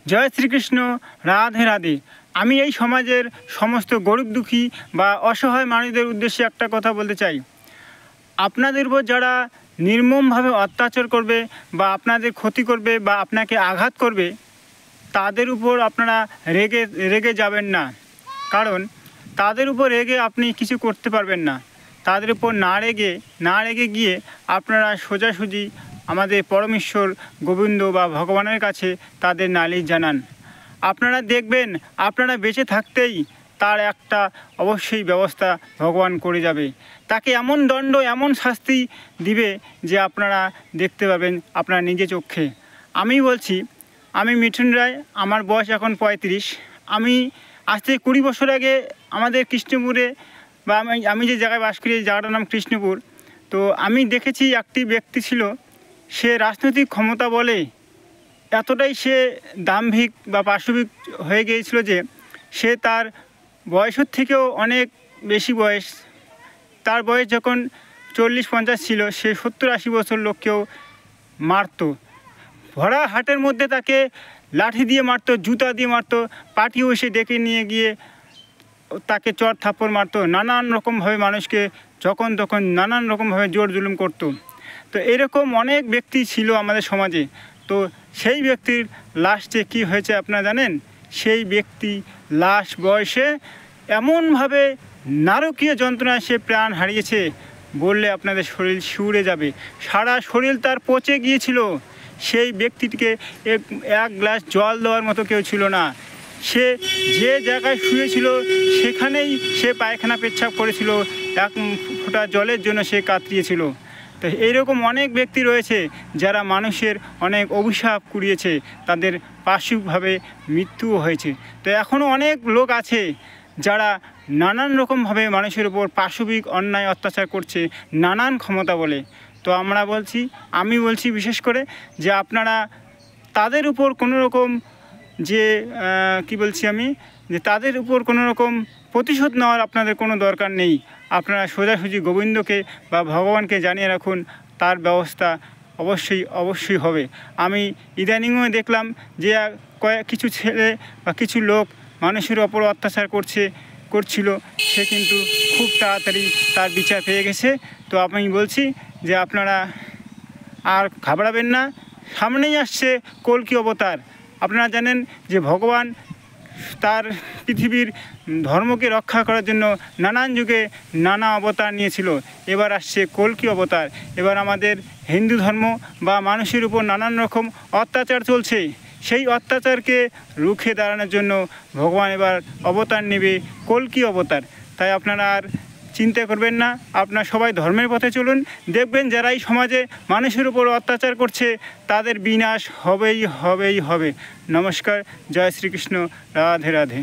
জয় শ্রীকৃষ্ণ। রাধে রাধে। আমি এই সমাজের সমস্ত গরিব দুঃখী বা অসহায় মানুষদের উদ্দেশ্যে একটা কথা বলতে চাই। আপনাদের উপর যারা নির্মমভাবে অত্যাচার করবে বা আপনাদের ক্ষতি করবে বা আপনাকে আঘাত করবে, তাদের উপর আপনারা রেগে যাবেন না। কারণ তাদের উপর রেগে আপনি কিছু করতে পারবেন না। তাদের উপর না রেগে গিয়ে আপনারা সোজাসুজি আমাদের পরমেশ্বর গোবিন্দ বা ভগবানের কাছে তাদের নালিশ জানান। আপনারা দেখবেন আপনারা বেঁচে থাকতেই তার একটা অবশ্যই ব্যবস্থা ভগবান করে যাবে। তাকে এমন দণ্ড, এমন শাস্তি দিবে যে আপনারা দেখতে পাবেন আপনার নিজে চোখে। আমি বলছি, আমি মিঠুন রায়, আমার বয়স এখন 35। আমি আজ থেকে 20 বছর আগে আমাদের কৃষ্ণপুরে বা আমি যে জায়গায় বাস করি, জায়গাটার নাম কৃষ্ণপুর। তো আমি দেখেছি একটি ব্যক্তি ছিল, সে রাজনৈতিক ক্ষমতা বলে এতটাই সে দাম্ভিক বা পাশবিক হয়ে গিয়েছিল যে সে তার বয়সের থেকেও অনেক বেশি বয়স, তার বয়স যখন 40-50 ছিল, সে 70-80 বছর লোককেও মারত। ভরা হাটের মধ্যে তাকে লাঠি দিয়ে মারত, জুতা দিয়ে মারত, পাঠিয়েও সে ডেকে নিয়ে গিয়ে তাকে চড় থাপ্পড় মারত। নানান রকমভাবে মানুষকে যখন তখন নানান রকমভাবে জোর জুলুম করত। তো এরকম অনেক ব্যক্তি ছিল আমাদের সমাজে। তো সেই ব্যক্তির লাস্টে কি হয়েছে আপনারা জানেন? সেই ব্যক্তি লাস্ট বয়সে এমনভাবে নারকীয় যন্ত্রণায় সে প্রাণ হারিয়েছে, বললে আপনাদের শরীর শিউরে যাবে। সারা শরীর তার পচে গিয়েছিল। সেই ব্যক্তিটিকে এক গ্লাস জল দেওয়ার মতো কেউ ছিল না। সে যে জায়গায় শুয়েছিল সেখানেই সে পায়খানা পেচ্ছাপ করেছিল, এক ফোঁটা জলের জন্য সে কাতরিয়েছিল। তো এইরকম অনেক ব্যক্তি রয়েছে যারা মানুষের অনেক অভিশাপ কুড়িয়েছে, তাদের পাশবিকভাবে মৃত্যুও হয়েছে। তো এখনও অনেক লোক আছে যারা নানান রকমভাবে মানুষের উপর পাশবিক অন্যায় অত্যাচার করছে নানান ক্ষমতা বলে। তো আমি বলছি বিশেষ করে যে আপনারা তাদের উপর কোনো রকম তাদের উপর কোনো রকম প্রতিশোধ নেওয়ার আপনাদের কোনো দরকার নেই। আপনারা সোজাসুজি গোবিন্দকে বা ভগবানকে জানিয়ে রাখুন, তার ব্যবস্থা অবশ্যই হবে। আমি ইদানিংও দেখলাম যে কিছু ছেলে বা কিছু লোক মানুষের ওপর অত্যাচার করছিল, সে কিন্তু খুব তাড়াতাড়ি তার বিচার পেয়ে গেছে। তো আমি বলছি যে আপনারা আর ঘাবড়াবেন না। সামনেই আসছে কল্কি অবতার। আপনারা জানেন যে ভগবান তার পৃথিবীর ধর্মকে রক্ষা করার জন্য নানান যুগে নানা অবতার নিয়েছিল। এবার আসছে কল্কি অবতার। এবার আমাদের হিন্দু ধর্ম বা মানুষের উপর নানান রকম অত্যাচার চলছে, সেই অত্যাচারকে রুখে দাঁড়ানোর জন্য ভগবান এবার অবতার নেবে, কল্কি অবতার। তাই আপনারা আর চিন্তা করবেন না, আপনারা সবাই ধর্মের পথে চলুন। দেখবেন যারা এই সমাজে মানুষের উপর অত্যাচার করছে তাদের বিনাশ হবে। নমস্কার। জয় শ্রীকৃষ্ণ। রাধে রাধে।